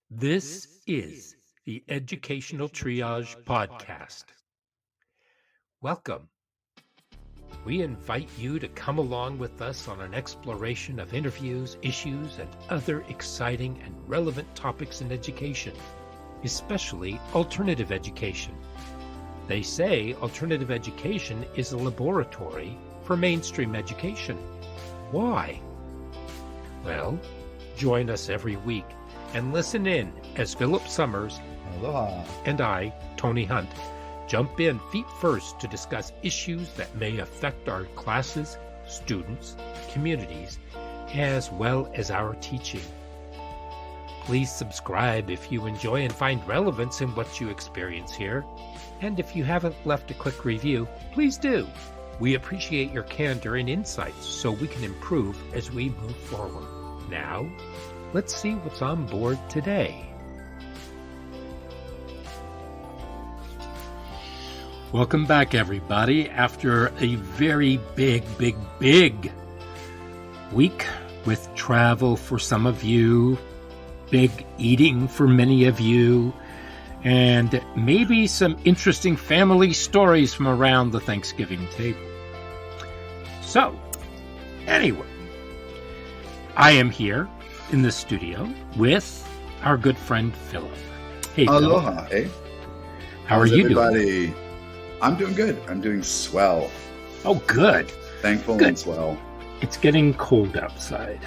This is the Educational Triage Podcast. Welcome. We invite you to come along with us on an exploration of interviews, issues, and other exciting and relevant topics in education, especially alternative education. They say alternative education is a laboratory for mainstream education. Why? Well, join us every week and listen in as Philip Summers Aloha. and I, Tony Hunt, jump in feet first to discuss issues that may affect our classes, students, communities, as well as our teaching. Please subscribe if you enjoy and find relevance in what you experience here. And if you haven't left a quick review, please do. We appreciate your candor and insights so we can improve as we move forward. Now, let's see what's on board today. Welcome back, everybody, after a very big week with travel for some of you, big eating for many of you, and maybe some interesting family stories from around the Thanksgiving table. So, anyway, I am here in the studio with our good friend Philip. Hey, Aloha, Philip. eh? How are you doing? I'm doing good. I'm doing swell. Oh, good. Thankful Good. and swell. It's getting cold outside.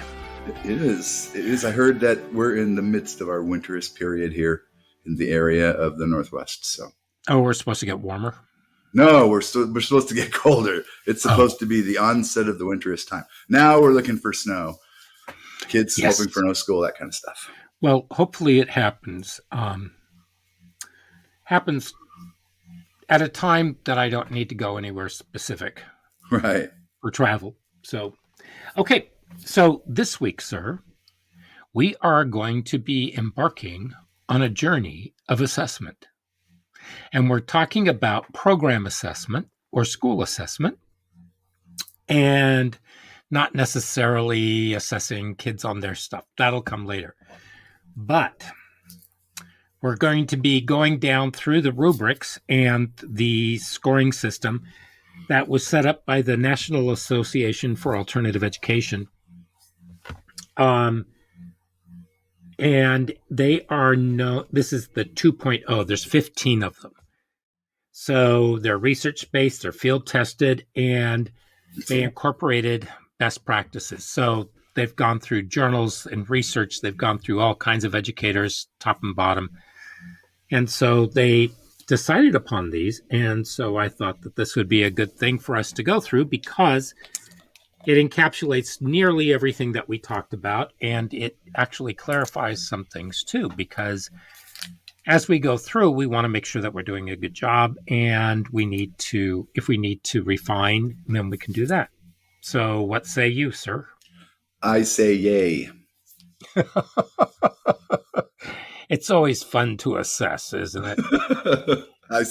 It is. It is. I heard that we're in the midst of our winterest period here in the area of the Northwest. So, Oh, we're supposed to get warmer? no, we're supposed to get colder. It's supposed to be the onset of the winterest time. Now we're looking for snow. Kids Yes. hoping for no school, that kind of stuff. Well, hopefully it happens. Happens at a time that I don't need to go anywhere specific Right. for travel. So, okay. So this week, sir, we are going to be embarking on a journey of assessment. And we're talking about program assessment or school assessment, and not necessarily assessing kids on their stuff. That'll come later. But we're going to be going down through the rubrics and the scoring system that was set up by the National Association for Alternative Education. And they are this is the 2.0. There's 15 of them. So they're research-based, they're field-tested, and they incorporated best practices. So they've gone through journals and research. They've gone through all kinds of educators, top and bottom. And so they decided upon these. And so I thought that this would be a good thing for us to go through because it encapsulates nearly everything that we talked about. And it actually clarifies some things too, because as we go through, we want to make sure that we're doing a good job. And we need to, if we need to refine, then we can do that. So what say you, sir? I say yay. It's always fun to assess, isn't it?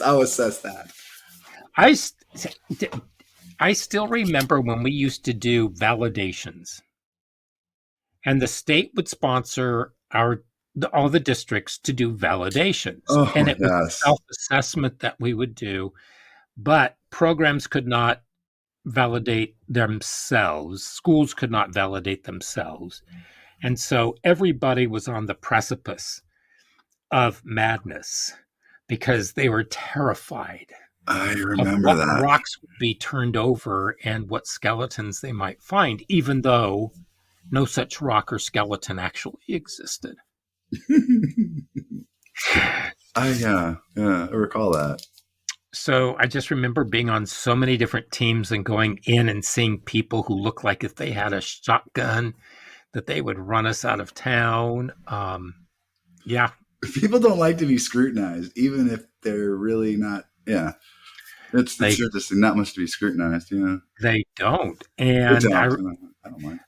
I'll assess that. I still remember when we used to do validations, and the state would sponsor all the districts to do validations. Oh, And it was a yes. self-assessment that we would do, but programs could not validate themselves. Schools could not validate themselves. And so everybody was on the precipice of madness because they were terrified I of remember what that. rocks would be turned over and what skeletons they might find, even though no such rock or skeleton actually existed. I recall that. So I just remember being on so many different teams and going in and seeing people who looked like if they had a shotgun, that they would run us out of town. Yeah. People don't like to be scrutinized, even if they're really not. Yeah, it's interesting. Not much to be scrutinized. Yeah, They don't. And I don't mind.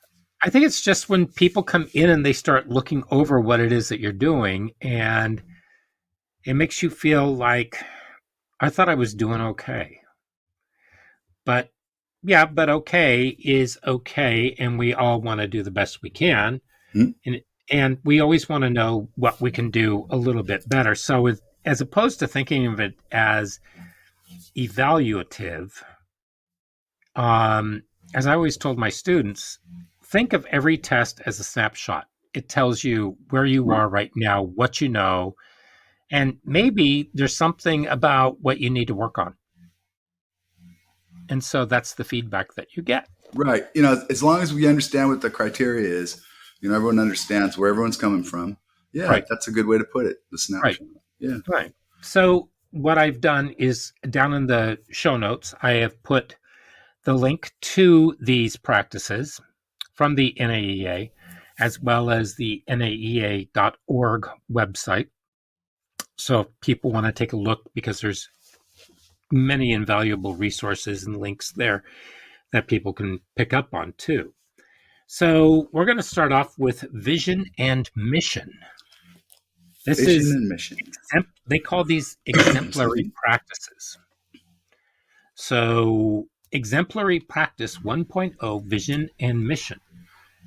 I think it's just when people come in and they start looking over what it is that you're doing, and it makes you feel like, I thought I was doing okay. But okay is okay, and we all want to do the best we can. Hmm. And we always want to know what we can do a little bit better. So, as opposed to thinking of it as evaluative, um, as I always told my students, think of every test as a snapshot. It tells you where you are right now, what you know, and maybe there's something about what you need to work on. And so that's the feedback that you get. Right. As long as we understand what the criteria is, everyone understands where everyone's coming from. Yeah, Right. that's a good way to put it. The Right. snapshot. Yeah. Right. So what I've done is down in the show notes, I have put the link to these practices from the NAEA, as well as the naea.org website. So if people want to take a look, because there's many invaluable resources and links there that people can pick up on too. So we're going to start off with vision and mission. This Vision is and mission. they call these exemplary me. practices. So exemplary practice 1.0 vision and mission.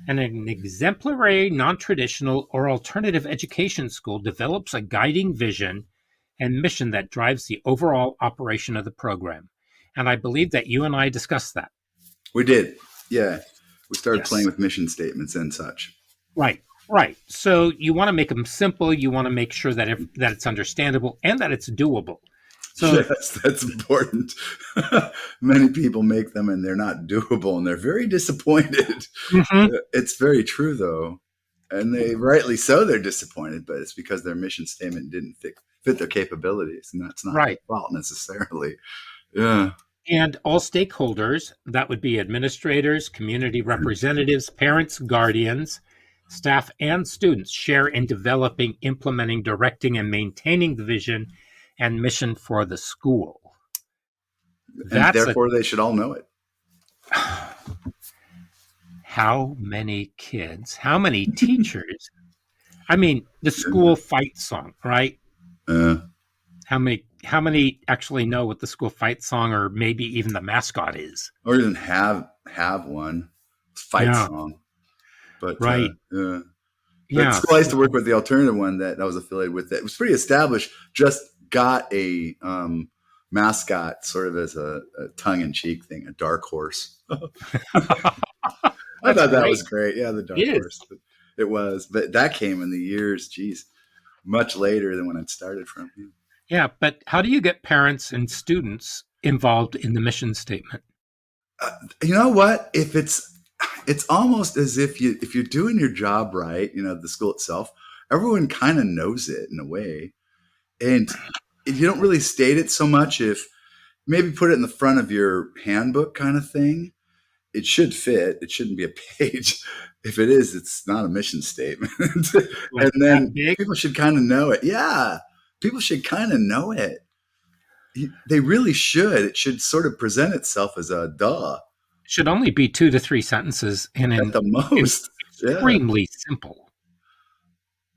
And an exemplary, non-traditional, or alternative education school develops a guiding vision and mission that drives the overall operation of the program. And I believe that you and I discussed that. We did. Yeah. We started Yes. playing with mission statements and such. Right. Right. So you want to make them simple. You want to make sure that that it's understandable and that it's doable. So yes, that's important. Many people make them and they're not doable and they're very disappointed. mm-hmm. It's very true though. And they rightly so they're disappointed, but it's because their mission statement didn't fit their capabilities. And that's not right. their fault necessarily. Yeah. And all stakeholders, that would be administrators, community representatives, parents, guardians, staff, and students, share in developing, implementing, directing, and maintaining the vision and mission for the school. And therefore, they should all know it. How many kids, how many teachers? I mean, the school fight song, right? How many actually know what the school fight song or maybe even the mascot is? Or even have one fight song. But right. The school I used to work with, the alternative one that I was affiliated with, that was pretty established, just got a mascot sort of as a tongue-in-cheek thing, a dark horse. I thought that was great. Yeah, the dark horse. It was. But that came in the years, much later than when it started from. Yeah, but how do you get parents and students involved in the mission statement? You know what? If it's almost as if you're doing your job right, the school itself, everyone kind of knows it in a way. And if you don't really state it so much, if maybe put it in the front of your handbook kind of thing, it should fit. It shouldn't be a page. If it is, it's not a mission statement. And then people should kind of know it. Yeah. People should kind of know it. They really should. It should sort of present itself as a duh. It should only be 2 to 3 sentences and at the most. Extremely simple.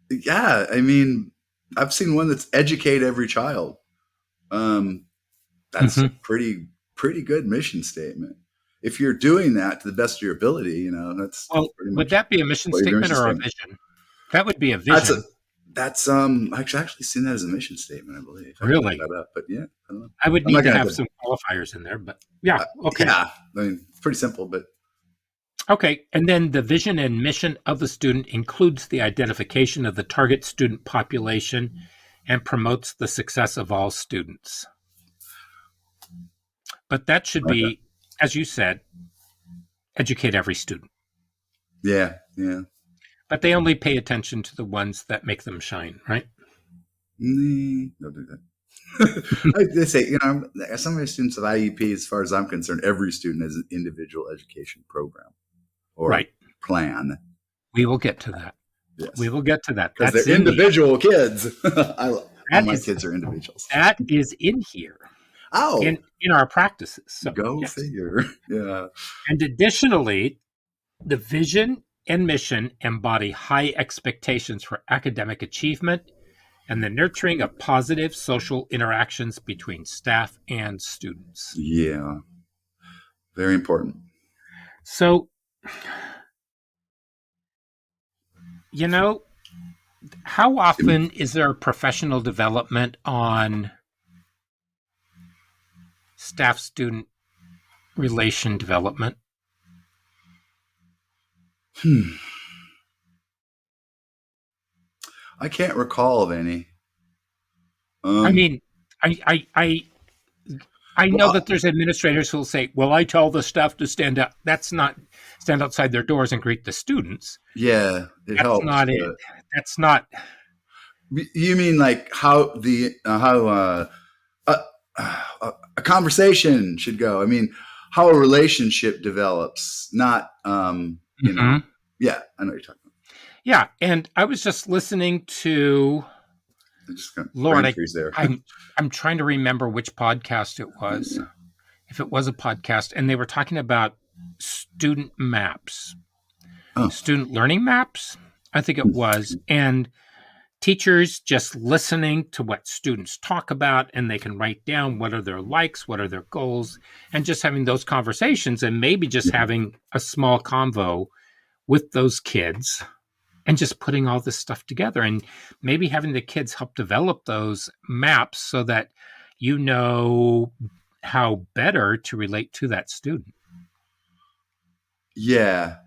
Yeah. I mean, I've seen one that's educate every child. That's a pretty good mission statement. If you're doing that to the best of your ability, that's pretty much. Would that be a mission statement or a vision? That would be a vision. That's I've actually seen that as a mission statement, I believe. Really? That up, but yeah, I don't know. I would need to have some qualifiers in there, but yeah, okay. Yeah, I mean, it's pretty simple, but okay. And then the vision and mission of the student includes the identification of the target student population and promotes the success of all students. But that should be, as you said, educate every student. Yeah, yeah. But they only pay attention to the ones that make them shine, right? Don't do that. They say, some of my students have IEP, as far as I'm concerned, every student has an individual education program or plan. We will get to that. Yes. We will get to that. Because they're individual kids. All my kids are individuals. That is in here. Oh. In our practices. So, Go figure. Yeah. And additionally, the vision and mission embody high expectations for academic achievement and the nurturing of positive social interactions between staff and students. Yeah. Very important. So You know, how often is there professional development on staff student relation development? I can't recall of any. I Um, mean, I know well, that there's administrators who will say, "Well, I tell the staff to stand out." That's not stand outside their doors and greet the students. yeah, it That's helps, not it. but That's not. you mean like how a, a conversation should go? I mean, how a relationship develops, not Mhm. yeah, I know what you're talking about. Yeah, and I was just listening to I just got Lord. brain I, freeze there. I'm trying to remember which podcast it was. If it was a podcast, and they were talking about student maps, Oh, student learning maps. I think it was, and teachers just listening to what students talk about, and they can write down what are their likes, what are their goals, and just having those conversations, and maybe just having a small convo with those kids and just putting all this stuff together, and maybe having the kids help develop those maps so that you know how better to relate to that student. yeah,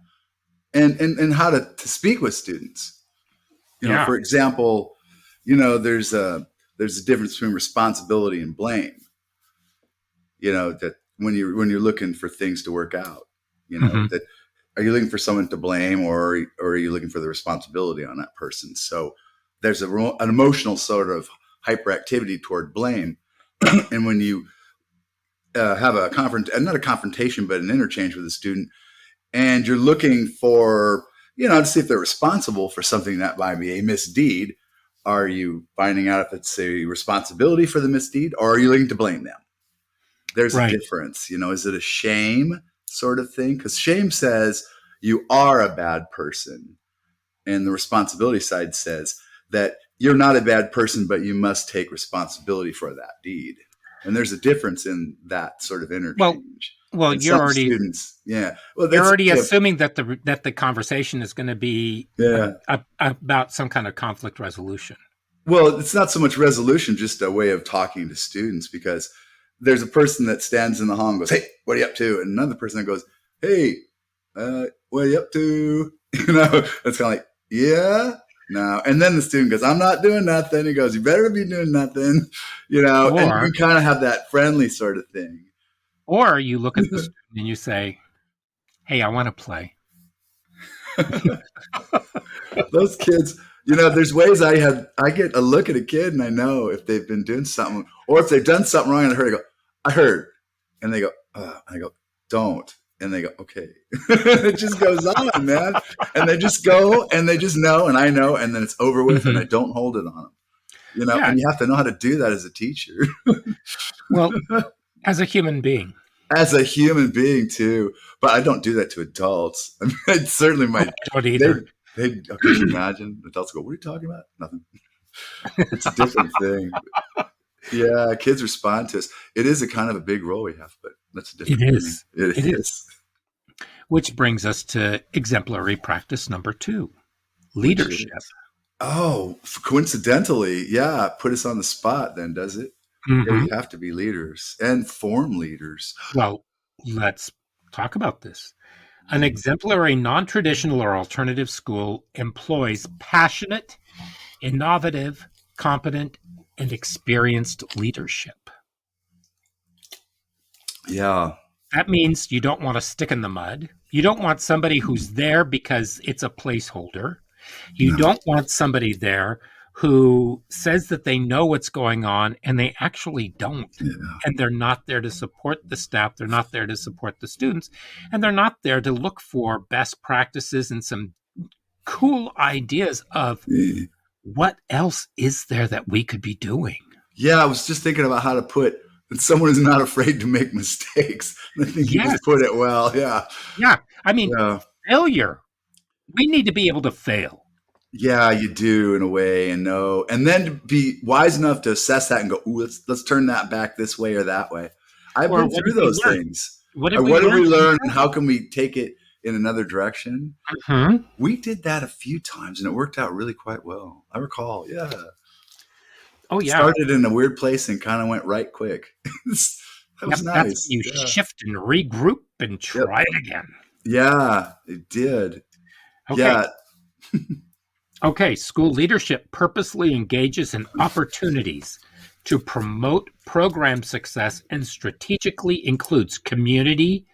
and how to speak with students. Yeah. For example, there's a difference between responsibility and blame. That when you're looking for things to work out, Hmm. that are you looking for someone to blame, or are you looking for the responsibility on that person? So there's an emotional sort of hyperactivity toward blame, and when you have not a confrontation, but an interchange with a student, and you're looking for, to see if they're responsible for something that might be a misdeed. Are you finding out if it's a responsibility for the misdeed, or are you looking to blame them? There's a Right. difference. Is it a shame sort of thing? Because shame says you are a bad person, and the responsibility side says that you're not a bad person, but you must take responsibility for that deed. And there's a difference in that sort of Well, interchange. well, And some students, yeah, well, you're that's already yeah, assuming that the conversation is going to be yeah. about some kind of conflict resolution. Well, it's not so much resolution, just a way of talking to students, because there's a person that stands in the hall and goes, "Hey, what are you up to?" And another person that goes, "Hey, what are you up to?" It's kind of like, yeah, no. And then the student goes, "I'm not doing nothing." He goes, "You better be doing nothing," and Or you kind of have that friendly sort of thing. or you look at the student and you say, "Hey, I want to play." Those kids, there's ways I get a look at a kid and I know if they've been doing something, or if they've done something wrong, and I heard, and they go, I go, don't. And they go, okay. It just goes on, man. And they just go and they just know, and I know, and then it's over with, and I Hmm. don't hold it on them. Yeah. And you have to know how to do that as a teacher, Well, as a human being, as a human being too. But I don't do that to adults. I mean, it's certainly oh, my, I don't they, either. could you imagine? Adults go, what are you talking about? Nothing. It's a different thing. Yeah, kids respond to us. It is a kind of a big role we have, but that's a It different thing. is. It It is. is. Which brings us to exemplary practice number 2, Which leadership. is, oh, coincidentally, yeah, put us on the spot then, does it? Yeah, we Hmm. have to be leaders and form leaders. Well, let's talk about this. An exemplary, non traditional, or alternative school employs passionate, innovative, competent, and experienced leadership. Yeah. That means you don't want to stick in the mud. You don't want somebody who's there because it's a placeholder. You No. don't want somebody there who says that they know what's going on and they actually don't. Yeah. And they're not there to support the staff. They're not there to support the students. And they're not there to look for best practices and some cool ideas of what else is there that we could be doing. Yeah, I was just thinking about how to put someone who's not afraid to make mistakes. I think you Yes. just put it well. Yeah. Yeah. I mean, Yeah. failure. We need to be able to fail. Yeah, you do in a way, and know, and then to be wise enough to assess that and go, "Ooh, let's turn that back this way or that way." I've Or been what through did we those learn? things. What did And we what did learn we from learn, and that? how can we take it in another direction. Mhm. We did that a few times and it worked out really quite well. I recall. Yeah. Oh, yeah. Started in a weird place and kind of went right quick. That was Yep, that's when nice. you Yeah. shift and regroup and Yep. try it again. Yeah, it did. Okay. Yeah. Okay, school leadership purposely engages in opportunities to promote program success and strategically includes community,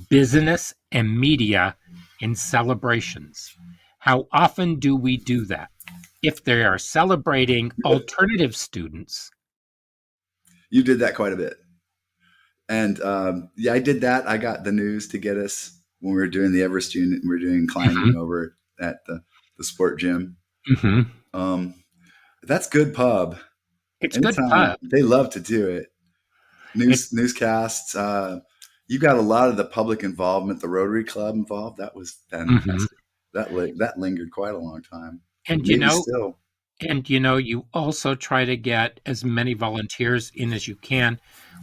business, and media in celebrations. How often do we do that? If they are celebrating alternative students. You did that quite a bit. And yeah, I did that. I got the news to get us when we were doing the Everest unit. We were doing climbing Mhm, over at the sport gym. mhm. Um, that's good pub. It's good Anytime pub. they love to do it. It, Newscasts. You got a lot of the public involvement, the Rotary Club involved. That was mhm. fantastic. That lingered quite a long time. And Maybe still. you also try to get as many volunteers in as you can.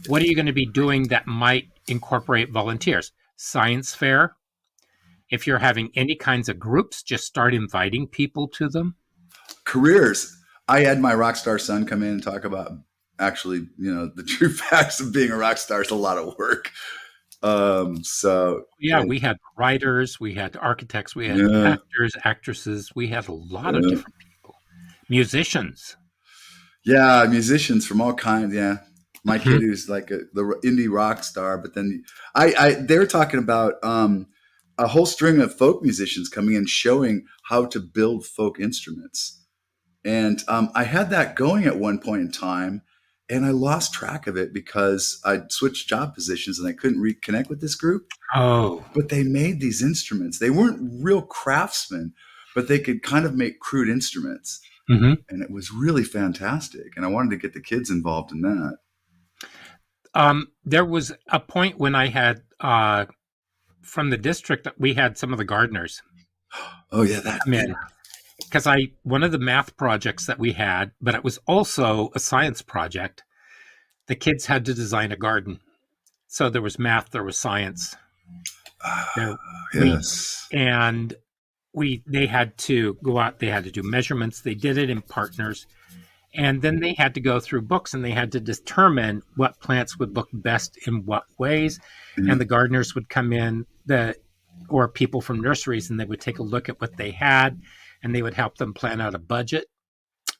What are you going to be doing that might incorporate volunteers? Science fair. If you're having any kinds of groups, just start inviting people to them. Careers. I had my rock star son come in and talk about actually, the true facts of being a rock star is a lot of work. So Yeah, we had writers, we had architects, we had yeah, actors, actresses, we had a lot of yeah, different people. Musicians. yeah, musicians from all kinds. Yeah, my Mhm. kid who's like the indie rock star, but then they were talking about a whole string of folk musicians coming in showing how to build folk instruments. And I had that going at one point in time, and I lost track of it because I switched job positions and I couldn't reconnect with this group. Oh, But they made these instruments. They weren't real craftsmen, but they could kind of make crude instruments. mhm. And it was really fantastic. And I wanted to get the kids involved in that. There was a point when I had from the district that we had some of the gardeners Oh, yeah, that, come yeah. in because I one of the math projects that we had, but it was also a science project. The kids had to design a garden, so there was math, there was science. There we Yes. and we they had to go out. They had to do measurements. They did it in partners, and then they had to go through books and they had to determine what plants would look best in what ways. Yeah. And the gardeners would come in, the or people from nurseries, and they would take a look at what they had, and they would help them plan out a budget.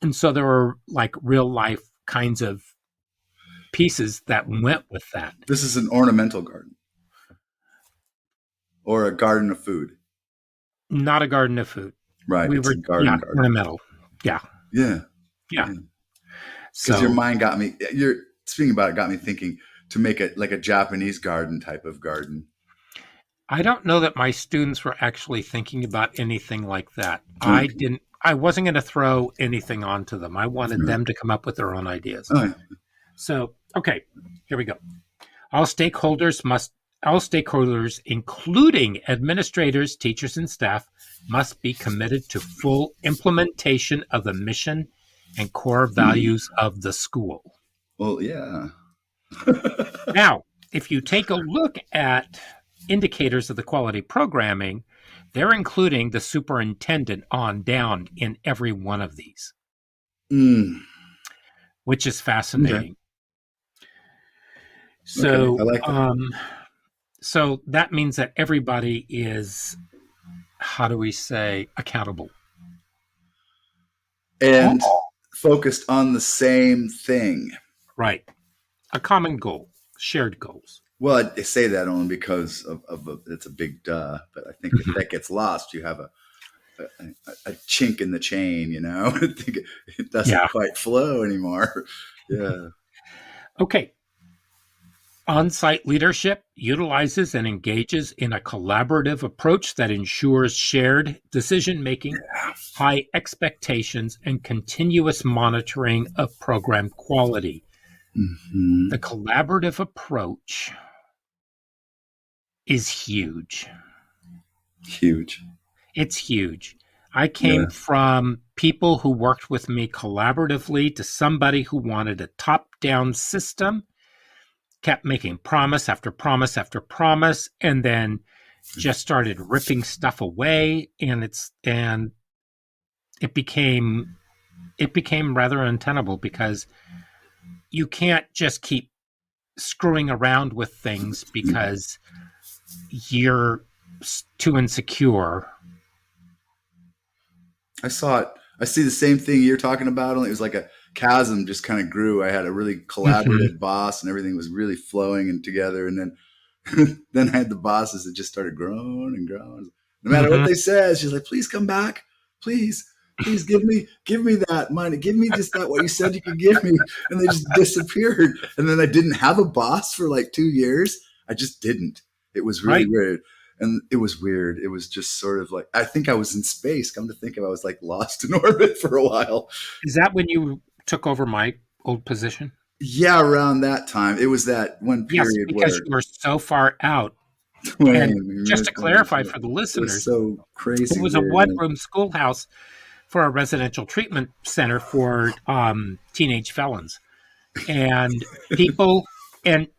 And so there were like real life kinds of pieces that went with that. This is an ornamental garden or a garden of food. Not a garden of food. Right. We It's were, a yeah, garden. ornamental. Yeah, Yeah. yeah. Yeah. Because your So mind got me, you're speaking about it, got me thinking to make it like a Japanese garden type of garden. I don't know that my students were actually thinking about anything like that. Okay. I wasn't going to throw anything onto them. I wanted Right. them to come up with their own ideas. Oh, yeah. So, okay, here we go. All stakeholders must all stakeholders, including administrators, teachers, and staff, must be committed to full implementation of the mission and core values of the school. Well, yeah. Now, if you take a look at indicators of the quality programming, they're including the superintendent on down in every one of these, Mm. which is Okay. fascinating. Okay. I So, like that. so that means that everybody is, how do we say, accountable. And Oh. focused on the same thing. Right. A common goal, shared goals. Well, I say that only because of it's a big duh. But I think if that gets lost, you have a chink in the chain. I think it doesn't Yeah. quite flow anymore. Yeah. Okay. On site leadership utilizes and engages in a collaborative approach that ensures shared decision making, high expectations, and continuous monitoring of program quality. Mm-hmm. The collaborative approach is huge. Huge. It's huge. I Yeah. came from people who worked with me collaboratively to somebody who wanted a top down system, kept making promise after promise after promise, and then just started ripping stuff away, and it became rather untenable because you can't just keep screwing around with things because you're too insecure. I saw it. I see the same thing you're talking about. Only it was like a chasm just kind of grew. I had a really Mm-hmm. collaborative boss, and everything was really flowing and together. And then, then I had the bosses that just started growing and growing. No matter what Mm-hmm. they said, she's like, "Please come back, please, please give me that money, give me just that what you said you could give me." And they just disappeared. And then I didn't have a boss for like 2 years. I just didn't. It was really Right. weird. And it was weird. It was just sort of like, I think I was in space. Come to think of it, I was like lost in orbit for a while. Is that when you took over my old position? Yeah, around that time. It was that one Yes, period because where you were so far out. And just to clarify for the it was listeners, so it crazy was a weird. one-room schoolhouse for a residential treatment center for teenage felons and people, and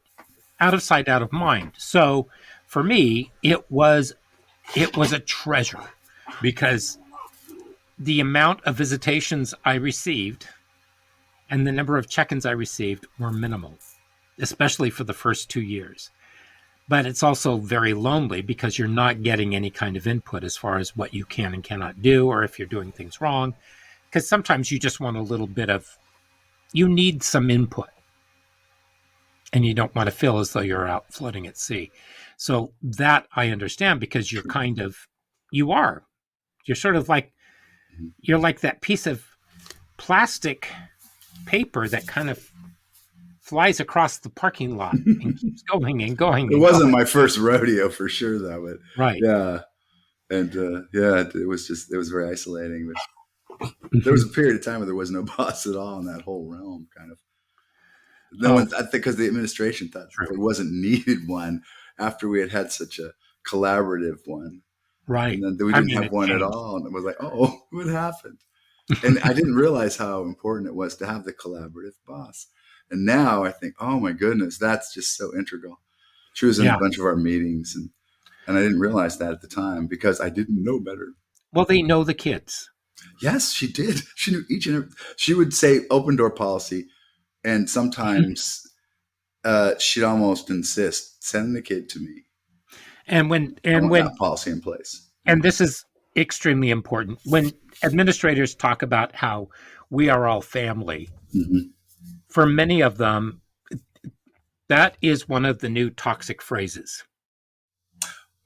out of sight, out of mind. So for me, it was a treasure because the amount of visitations I received and the number of check-ins I received were minimal, especially for the first 2 years. But it's also very lonely because you're not getting any kind of input as far as what you can and cannot do, or if you're doing things wrong. Because sometimes you just want a little bit of, you need some input, and you don't want to feel as though you're out floating at sea. So that I understand because you're kind of, you are, you're sort of like, you're like that piece of plastic paper that kind of flies across the parking lot and keeps going and going It and wasn't going. my first rodeo for sure, though. But Right. yeah, and yeah, it was just, it was very isolating. But there was Mhm. a period of time where there was no boss at all in that whole realm, kind of. No Oh, one, I think, because the administration thought true. there wasn't needed one after we had had such a collaborative one, and Right. then we I didn't mean, have it one at changed. all, and it was like, oh, what happened? And I didn't realize how important it was to have the collaborative boss. And now I think, oh my goodness, that's just so integral. She was in a Yeah. bunch of our meetings, and I didn't realize that at the time because I didn't know better. Well, they know the kids. Yes, she did. She knew each and every. She would say open door policy, and sometimes she'd almost insist send the kid to me. And when I and want when that policy in place. and this is extremely important. When administrators talk about how we are all family, Mm-hmm. for many of them, that is one of the new toxic phrases.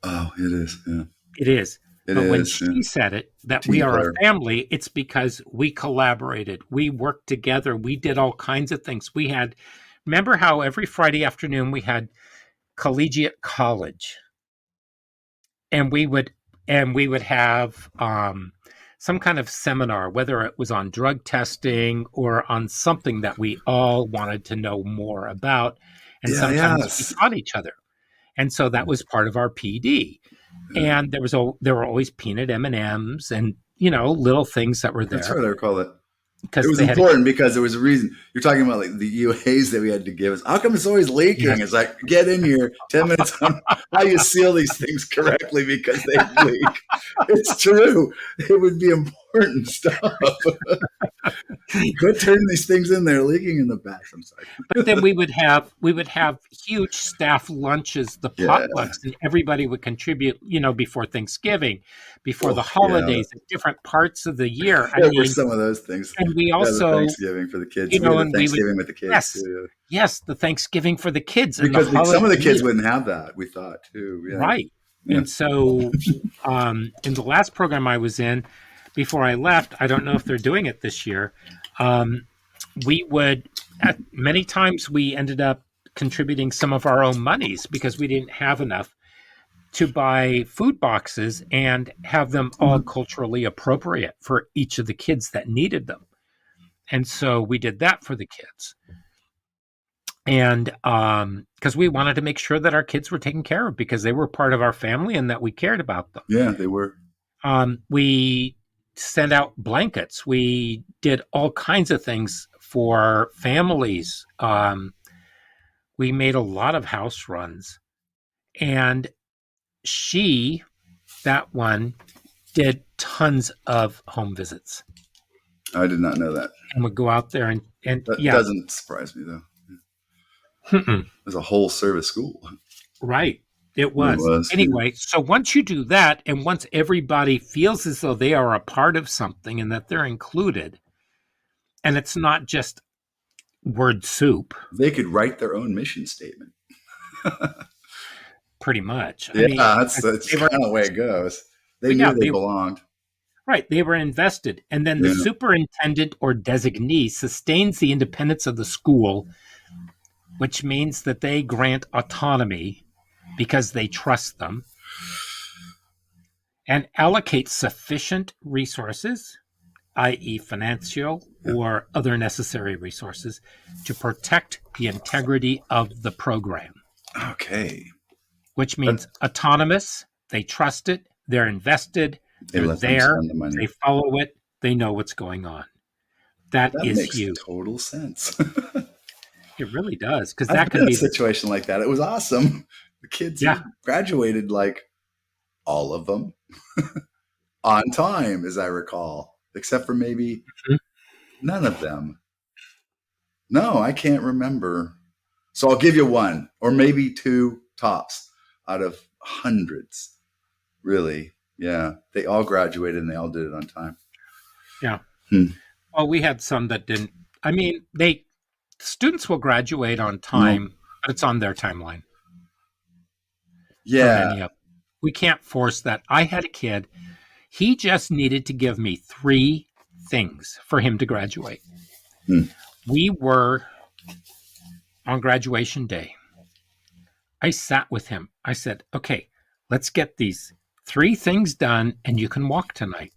Oh, it is. Yeah, It is. it But when is. Yeah. she said it, that we Team are a player. family, it's because we collaborated, we worked together, we did all kinds of things. We had, remember how every Friday afternoon we had collegiate college, and we would have some kind of seminar, whether it was on drug testing or on something that we all wanted to know more about, and Yeah. sometimes we Yes. taught each other, and so that was part of our PD. Yeah. And there were always peanut M&Ms and little things that were That's there right. I recall that. It because was they had important because there was a reason. You're talking about like the UAs that we had to give us. How come it's always leaking? yes. It's like, get in here, 10 minutes on how you seal these things correctly because they leak. It's true. It would be important stuff. Quit turning these things in there, leaking in the back. I'm But sorry. then we would have huge staff lunches, the Yeah. potlucks, and everybody would contribute, before Thanksgiving, before Oh, the yeah. holidays, at different parts of the year. I There were mean, some of those things. and we Yeah, the also, Thanksgiving for the kids. We had a and we would, Thanksgiving with the kids yes, too. yes, the Thanksgiving for the kids and the Because holiday some of the kids meal, wouldn't have that, we thought too. Yeah. right? Yeah. And so, in the last program I was in, before I left, I don't know if they're doing it this year. Um, we would, many times we ended up contributing some of our own monies because we didn't have enough to buy food boxes and have them all culturally appropriate for each of the kids that needed them. And so we did that for the kids. And because we wanted to make sure that our kids were taken care of because they were part of our family and that we cared about them. Yeah, they were. We sent out blankets. We did all kinds of things for families. We made a lot of house runs. And she, that one, did tons of home visits I did not know that. and would go out there and That yeah. doesn't surprise me though. Mm-mm. It was a whole service school. Right. It It was. was. Anyway, so once you do that, and once everybody feels as though they are a part of something and that they're included, and it's not just word soup, They could write their own mission statement. pretty much. I Yeah, mean, that's they were, kind of the way it goes. They but yeah, knew they belonged. right, they were invested. And then the Yeah. superintendent or designee sustains the independence of the school, which means that they grant autonomy because they trust them and allocate sufficient resources, i.e., financial or other necessary resources, to protect the integrity of the program, Okay. which means autonomous, they trust it, they're invested, They they're let them there, spend the money. they follow it, they know what's going on. That That is makes huge. total sense. It really does, because I've that been can in be a situation like that. It was awesome. The kids yeah. graduated, like all of them, on time, as I recall, except for maybe Mhm. none of them. No, I can't remember. So I'll give you one or maybe two tops out of hundreds. Really. Yeah. They all graduated and they all did it on time. Yeah. Hmm. Well, we had some that didn't. I mean, students will graduate on No. time, but it's on their timeline for Yeah. many of them. We can't force that. I had a kid, he just needed to give me 3 things for him to graduate. Hmm. We were on graduation day. I sat with him. I said, okay, let's get these 3 things done and you can walk tonight.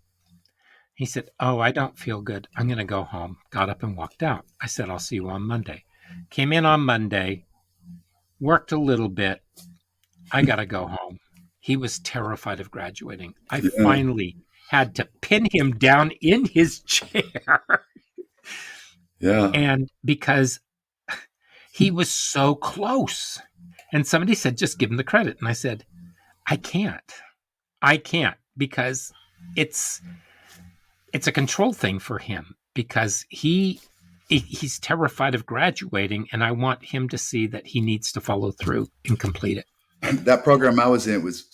He said, oh, I don't feel good. I'm going to go home. Got up and walked out. I said, I'll see you on Monday. Came in on Monday, worked a little bit. I got to go home. He was terrified of graduating. I Yeah. finally had to pin him down in his chair. Yeah. And because he was so close. And somebody said, just give him the credit. And I said, I can't because it's a control thing for him because he's terrified of graduating. And I want him to see that he needs to follow through and complete it. That program I was in was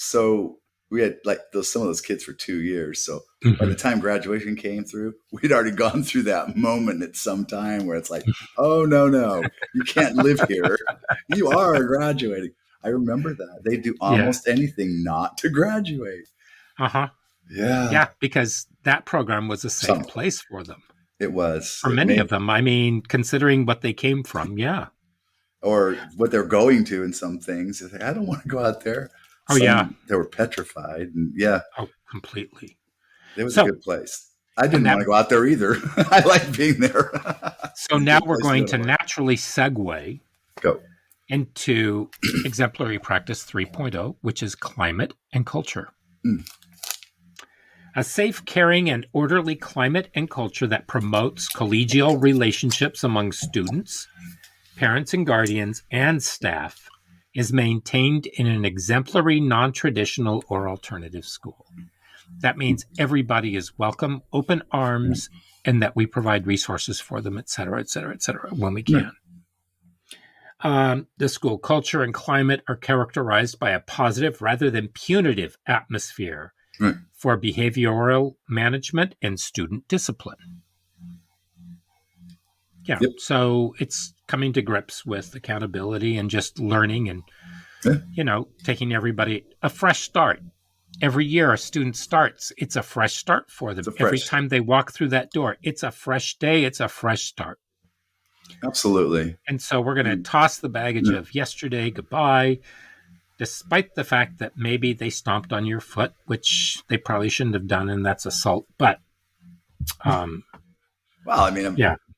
we had like some of those kids for 2 years. So by the time graduation came through, we'd already gone through that moment at some time where it's like, oh, no, you can't live here. You are graduating. I remember that. They do almost anything not to graduate. Uh-huh. Yeah. Yeah, because that program was a safe place for them. It was. For many of them. I mean, considering what they came from, yeah. Or what they're going to in some things. Like, I don't want to go out there. Oh, yeah. They were petrified. And yeah. Oh, completely. It was a good place. I didn't want to go out there either. I like being there. So now we're going to naturally segue into Exemplary Practice 3.0, which is climate and culture. A safe, caring, and orderly climate and culture that promotes collegial relationships among students, parents and guardians, and staff is maintained in an exemplary, non-traditional, or alternative school. That means everybody is welcome, open arms, and that we provide resources for them, et cetera, when we can. The school culture and climate are characterized by a positive rather than punitive atmosphere for behavioral management and student discipline. Yeah, so it's coming to grips with accountability and just learning and, taking everybody a fresh start. Every year a student starts, it's a fresh start for them. Every time they walk through that door, it's a fresh day, it's a fresh start. Absolutely. And so we're going to toss the baggage of yesterday, goodbye, despite the fact that maybe they stomped on your foot, which they probably shouldn't have done, and that's assault. But, well, I mean,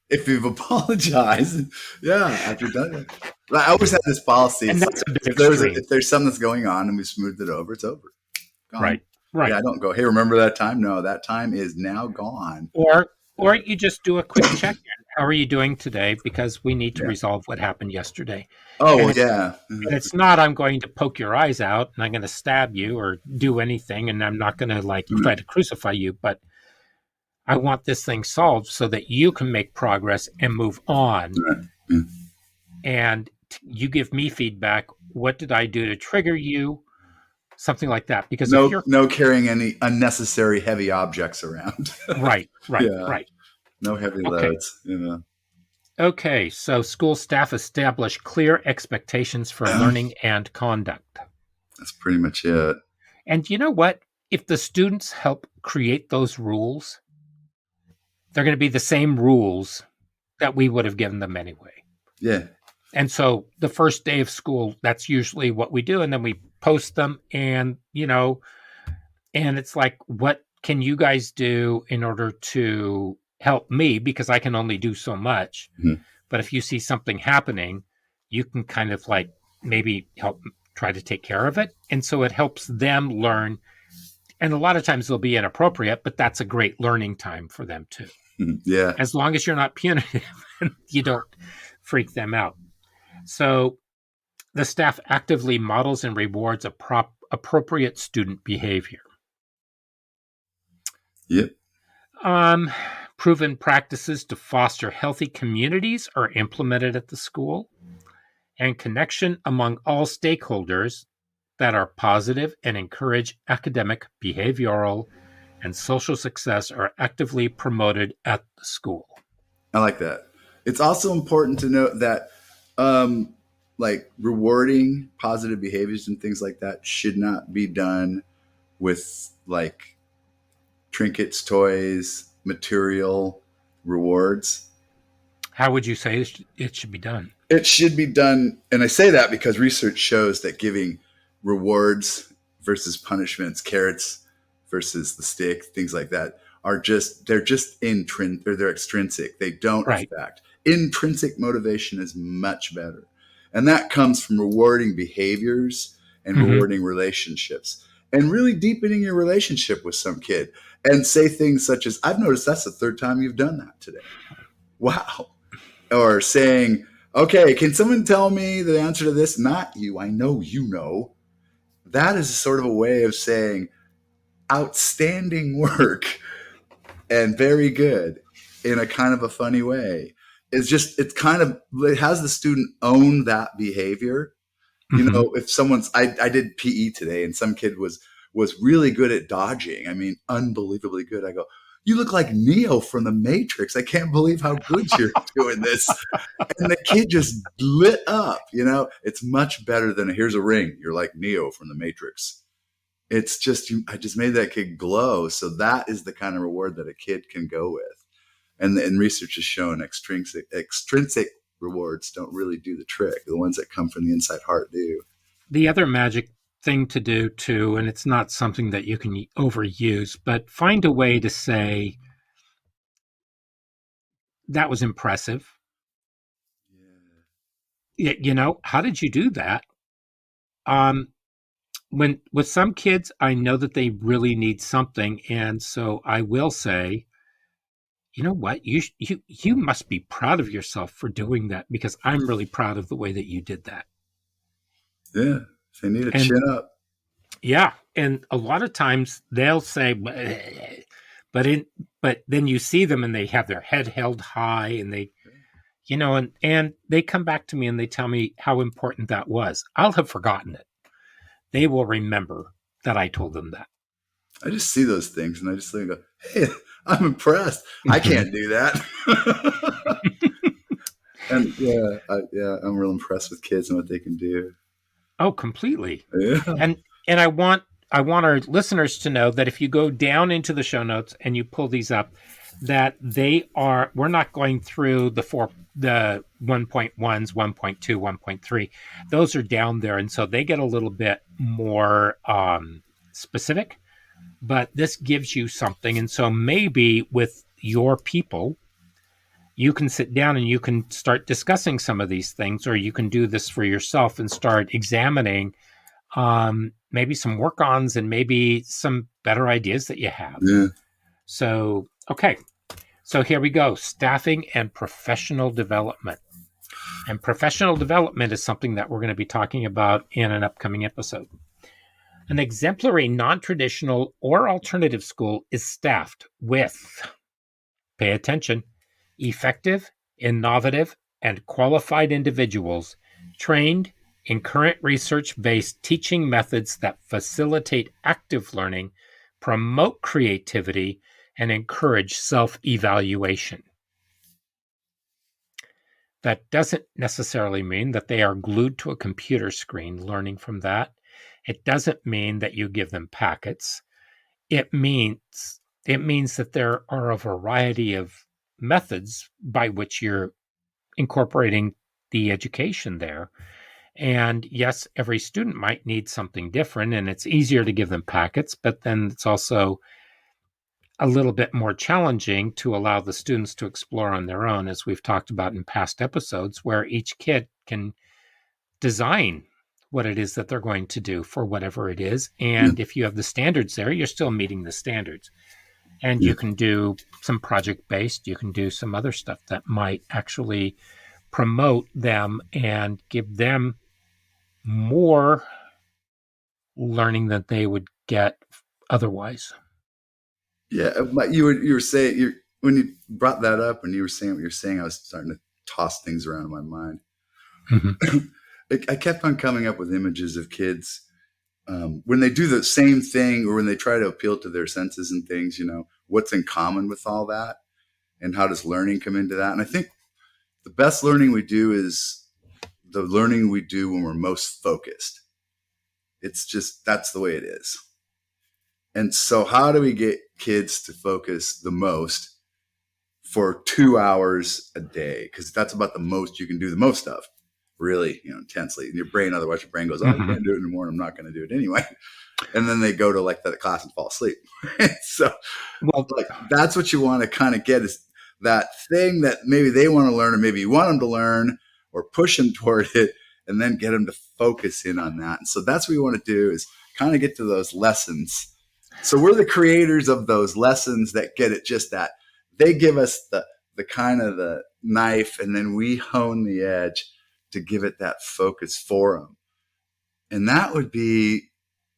if you've apologized, after done it. I always had this policy. And that's a bit if there's something that's going on and we smoothed it over, it's over. Gone. Right. Yeah, I don't go, hey, remember that time? No, that time is now gone. Or you just do a quick check-in how are you doing today? Because we need to Yeah. resolve what happened yesterday. Oh And well, it's yeah. and it's not I'm going to poke your eyes out and I'm going to stab you or do anything and I'm not going to like try to crucify you, but I want this thing solved so that you can make progress and move on. Right. Yeah. And you give me feedback. What did I do to trigger you? Something like that. Because if No, you're no carrying any unnecessary heavy objects around. right, right, Yeah. right. No heavy Okay. loads. Yeah. Okay. So school staff establish clear expectations for learning and conduct. That's pretty much it. And you know what? If the students help create those rules, they're going to be the same rules that we would have given them anyway. Yeah. And so the first day of school, that's usually what we do. And then we post them and, and it's like, what can you guys do in order to help me? Because I can only do so much. Mhm. But if you see something happening, you can kind of like maybe help try to take care of it. And so it helps them learn. And a lot of times they'll be inappropriate, but that's a great learning time for them too. Yeah. As long as you're not punitive and you don't freak them out. So the staff actively models and rewards appropriate student behavior. Yep. Um, Proven practices to foster healthy communities are implemented at the school, and connection among all stakeholders that are positive and encourage academic, behavioral, and social success are actively promoted at the school. I like that. It's also important to note that, um, like rewarding positive behaviors and things like that should not be done with like trinkets, toys, material rewards. How would you say it should be done? It should be done, and I say that because research shows that giving rewards versus punishments, carrots versus the stick, things like that, are just they're just intrinsic or they're extrinsic. They don't Right. affect. Intrinsic motivation is much better, and that comes from rewarding behaviors and Mm-hmm. rewarding relationships and really deepening your relationship with some kid and say things such as, "I've noticed that's the third time you've done that today. Wow." Or saying, okay, can someone tell me the answer to this? Not you. I know you know. That is sort of a way of saying outstanding work and very good in a kind of a funny way. It has the student own that behavior. You Mm-hmm. know, if I did PE today and some kid was really good at dodging. I mean, unbelievably good. I go, you look like Neo from the Matrix. I can't believe how good you're doing this. And the kid just lit up. It's much better than here's a ring. You're like Neo from the Matrix. It's just, I just made that kid glow. So that is the kind of reward that a kid can go with. And research has shown extrinsic rewards don't really do the trick. The ones that come from the inside heart do. The other magic thing to do too, and it's not something that you can overuse, but find a way to say, that was impressive. How did you do that? Um, when with some kids, I know that they really need something, and so I will say, you know what, you must be proud of yourself for doing that because I'm really proud of the way that you did that. Yeah. If they need a And chin up. yeah, and a lot of times they'll say, but then you see them and they have their head held high, and they, and they come back to me and they tell me how important that was. I'll have forgotten it. They will remember that I told them that. I just see those things and I just think, hey, I'm impressed. I can't do that. And I'm real impressed with kids and what they can do. Oh, completely. Yeah. And I want our listeners to know that if you go down into the show notes and you pull these up, that we're not going through the 1.1s, 1.2, 1.3. Those are down there. And so they get a little bit more specific, but this gives you something. And so maybe with your people, you can sit down and you can start discussing some of these things, or you can do this for yourself and start examining maybe some work-ons and maybe some better ideas that you have. Yeah. So, okay. So here we go, staffing and professional development. And professional development is something that we're going to be talking about in an upcoming episode. An exemplary, non-traditional, or alternative school is staffed with, pay attention, effective, innovative, and qualified individuals trained in current research-based teaching methods that facilitate active learning, promote creativity, and encourage self-evaluation. That doesn't necessarily mean that they are glued to a computer screen learning from that. It doesn't mean that you give them packets. It means that there are a variety of methods by which you're incorporating the education there. And yes, every student might need something different, and it's easier to give them packets, but then it's also a little bit more challenging to allow the students to explore on their own, as we've talked about in past episodes, where each kid can design what it is that they're going to do for whatever it is. And if you have the standards there, you're still meeting the standards. And you can do some project based, you can do some other stuff that might actually promote them and give them more learning than they would get otherwise. Yeah, but you were saying when you brought that up and you were saying what you're saying, I was starting to toss things around in my mind. Mm-hmm. I kept on coming up with images of kids when they do the same thing or when they try to appeal to their senses and things. What's in common with all that, and how does learning come into that? And I think the best learning we do is the learning we do when we're most focused. It's just that's the way it is. And so how do we get kids to focus the most for 2 hours a day? Because that's about the most you can do the most of, really, intensely. And your brain, otherwise your brain goes, oh, I can't do it anymore, and I'm not going to do it anyway. And then they go to like the class and fall asleep. So that's what you want to kind of get, is that thing that maybe they want to learn, or maybe you want them to learn, or push them toward it, and then get them to focus in on that. And so that's what we want to do, is kind of get to those lessons. So we're the creators of those lessons that get it just that. They give us the kind of the knife, and then we hone the edge to give it that focus for them. And that would be,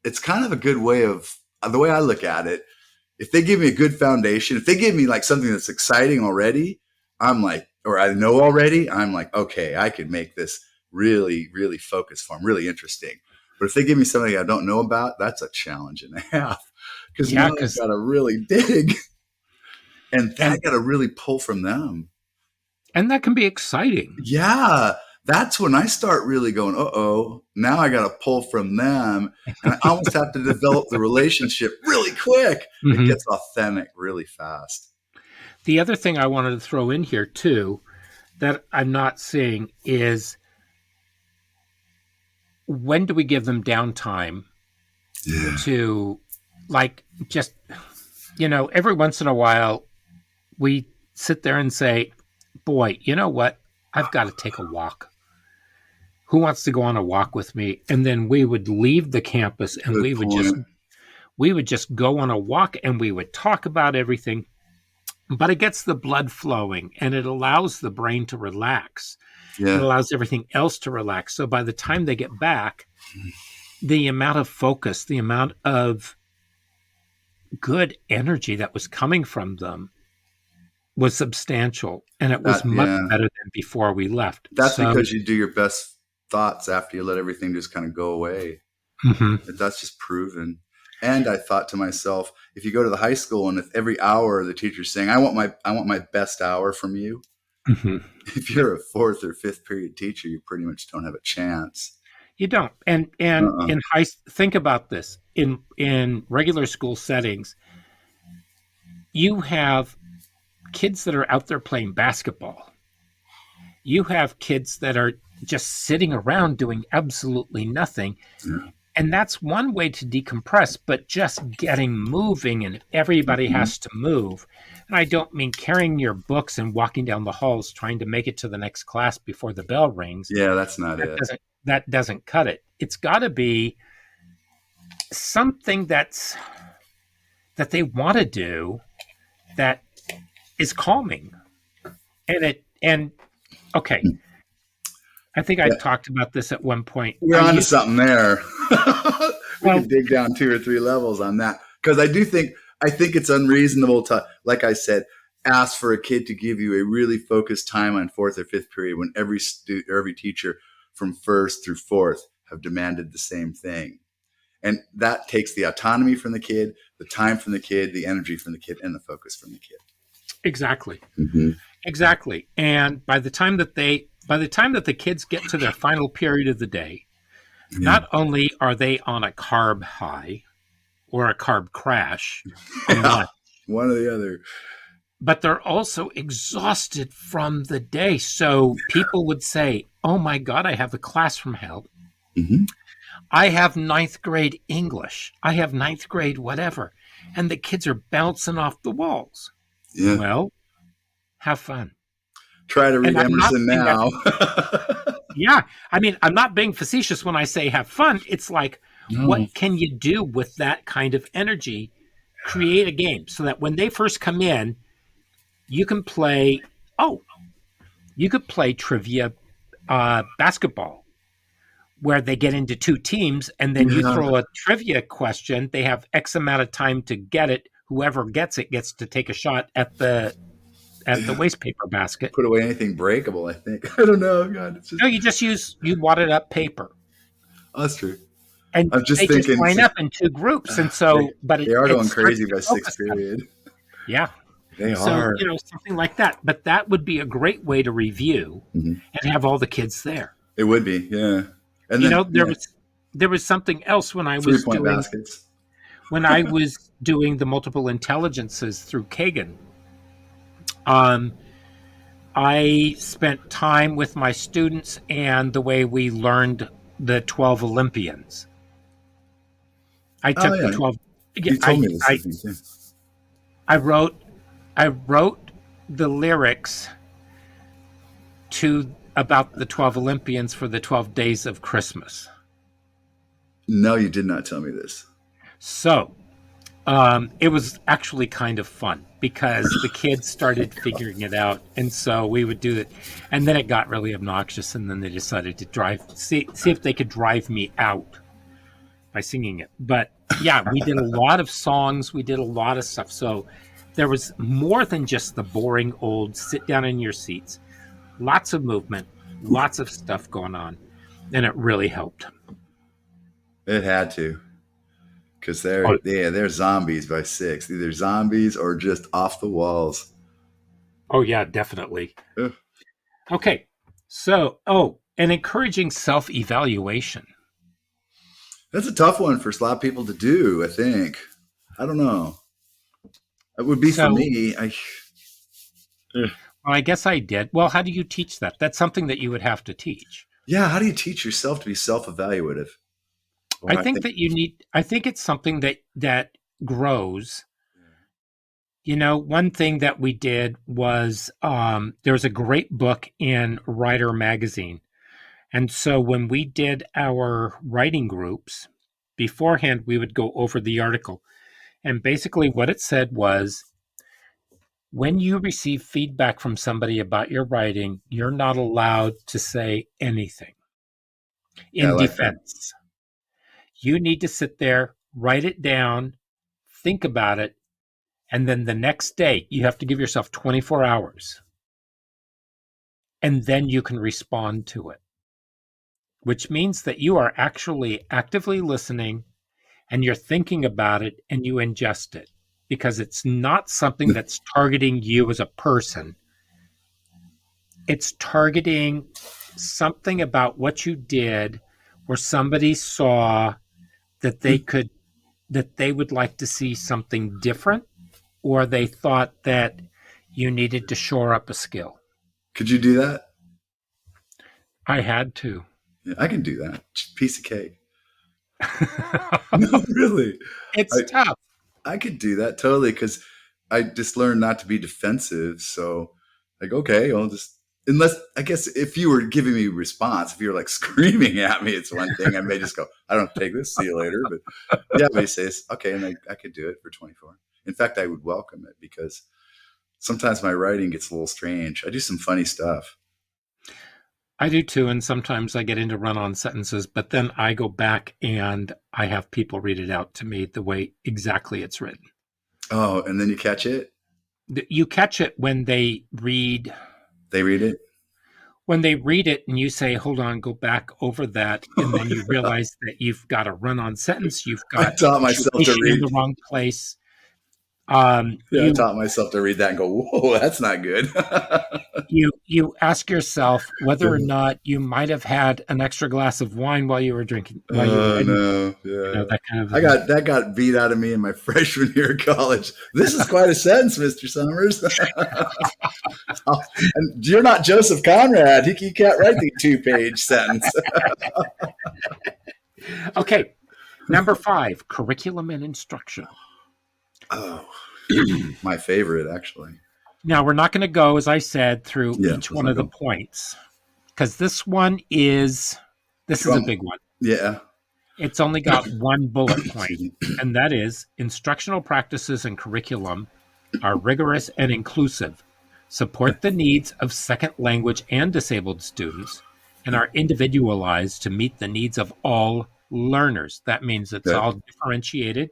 it's kind of a good way of, the way I look at it, if they give me a good foundation, if they give me like something that's exciting already, I'm like, or I know already, I'm like, okay, I could make this really, really focused for them, really interesting. But if they give me something I don't know about, that's a challenge and a half. Because now I've got to really dig, and I got to really pull from them. And that can be exciting. Yeah. That's when I start really going, now I got to pull from them. And I almost have to develop the relationship really quick. It gets authentic really fast. The other thing I wanted to throw in here too, that I'm not seeing, is when do we give them downtime to, like, just, every once in a while we sit there and say, boy, you know what? I've got to take a walk. Who wants to go on a walk with me? And then we would leave the campus and we would just go on a walk, and we would talk about everything. But it gets the blood flowing, and it allows the brain to relax. Yeah. It allows everything else to relax. So by the time they get back, the amount of focus, the amount of good energy that was coming from them was substantial, and it was much better than before we left. That's because you do your best thoughts after you let everything just kind of go away. That's just proven. And I thought to myself, if you go to the high school and if every hour the teacher's saying, I want my best hour from you. If you're a fourth or fifth period teacher, you pretty much don't have a chance. You don't. And in think about this, in regular school settings, you have kids that are out there playing basketball. You have kids that are just sitting around doing absolutely nothing. Yeah. And that's one way to decompress, but just getting moving, and everybody has to move. And I don't mean carrying your books and walking down the halls trying to make it to the next class before the bell rings. Yeah, that's not it. That doesn't cut it. It's got to be something that they want to do, that is calming. And okay, I think I Yeah, talked about this at one point. we're I on to used something there. We well, could dig down 2 or 3 levels on that because I think it's unreasonable to, like I said, ask for a kid to give you a really focused time on fourth or fifth period when every teacher from first through fourth have demanded the same thing. And that takes the autonomy from the kid, the time from the kid, the energy from the kid, and the focus from the kid. exactly. Mm-hmm. Exactly. And by the time that the kids get to their final period of the day, Yeah. not only are they on a carb high or a carb crash from Yeah. lunch, One or the other. but they're also exhausted from the day. So people would say, "Oh my God, I have a class from hell. Mm-hmm. I have ninth grade English. I have ninth grade whatever." And the kids are bouncing off the walls. Yeah. Well, have fun. Try to read And I'm not Emerson saying that, now. yeah. I mean, I'm not being facetious when I say have fun. It's like, No. what can you do with that kind of energy? Create a game so that when they first come in, you can play, oh, you could play trivia basketball where they get into two teams and then you Yeah. throw a trivia question. They have X amount of time to get it. Whoever gets it gets to take a shot at the Yeah. waste paper basket. Put away anything breakable, I think. I don't know. God, it's just, No, you wadded up paper. that's true. And I'm just they just thinking line up in two groups. And so, but they are it going starts crazy to by sixth focus them. period. Yeah. They So, are. something like that. But that would be a great way to review Mm-hmm. and have all the kids there. It would be, yeah. And then, There yeah, was something else 3-point baskets. when I was doing the multiple intelligences through Kagan. Um, I spent time with my students and the way we learned the 12 Olympians. I Oh, took the yeah. 12. Yeah, You told me this, I think, too. I wrote I wrote the lyrics to about the 12 Olympians for the 12 days of Christmas. No, you did not tell me this. So it was actually kind of fun because the kids started figuring it out. And so we would do it. And then it got really obnoxious. And then they decided to see if they could drive me out by singing it. But yeah, we did a lot of songs. We did a lot of stuff. So there was more than just the boring old sit down in your seats. Lots of movement, lots of stuff going on. And it really helped. It had to. Because Oh, they're zombies by 6. Either zombies or just off the walls. oh yeah, definitely. Ugh. Okay. So, and encouraging self evaluation. That's a tough one for a lot of people to do, I think. I don't know. It would be for So, me. well, I guess I did. Well, how do you teach that? That's something that you would have to teach. Yeah, how do you teach yourself to be self-evaluative? I Well, I think think that I think it's something that grows. One thing that we did was there was a great book in Writer magazine. And so when we did our writing groups, beforehand, we would go over the article. And basically, what it said was when you receive feedback from somebody about your writing, you're not allowed to say anything yeah, I in like that. defense. You need to sit there, write it down, think about it, and then the next day, you have to give yourself 24 hours. And then you can respond to it, which means that you are actually actively listening and you're thinking about it and you ingest it because it's not something that's targeting you as a person. It's targeting something about what you did where somebody saw that they would like to see something different or they thought that you needed to shore up a skill. Could you do that? I had to. Yeah, I can do that. Piece of cake. No, really. It's I, tough. I could do that totally because I just learned not to be defensive. So, like, okay, I'll just, unless, I guess if you were giving me a response, if you were like screaming at me, it's one thing. I may just go, I don't take this, see you later. But yeah, but you say, okay, and I could do it for 24. In fact, I would welcome it because Sometimes my writing gets a little strange. I do some funny stuff. I do too, and sometimes I get into run-on sentences, but then I go back and I have people read it out to me the way exactly it's written. Oh, and then you catch it? You catch it when they read They read it? and you say, hold on, go back over that, and then you realize that you've got a run-on sentence, you've I got taught myself to punctuation in read. the wrong place. Yeah, I You taught myself to read that and go, whoa, that's not good. you ask yourself whether or not you might have had an extra glass of wine while you were drinking, while you were Oh writing, no, yeah. that kind of a I thing. got that got beat out of me in my freshman year of college. This is quite a sentence, Mr. Summers. And you're not Joseph Conrad. He can't write the 2-page sentence. Okay, number 5, curriculum and instruction. Oh, my favorite, actually. Now, we're not going to go, as I said, through Yeah, each let's one not of the go. points because this is a big one. Yeah. It's only got one bullet point, Excuse me. and that is instructional practices and curriculum are rigorous and inclusive, support the needs of second language and disabled students, and are individualized to meet the needs of all learners. That means it's Okay. all differentiated.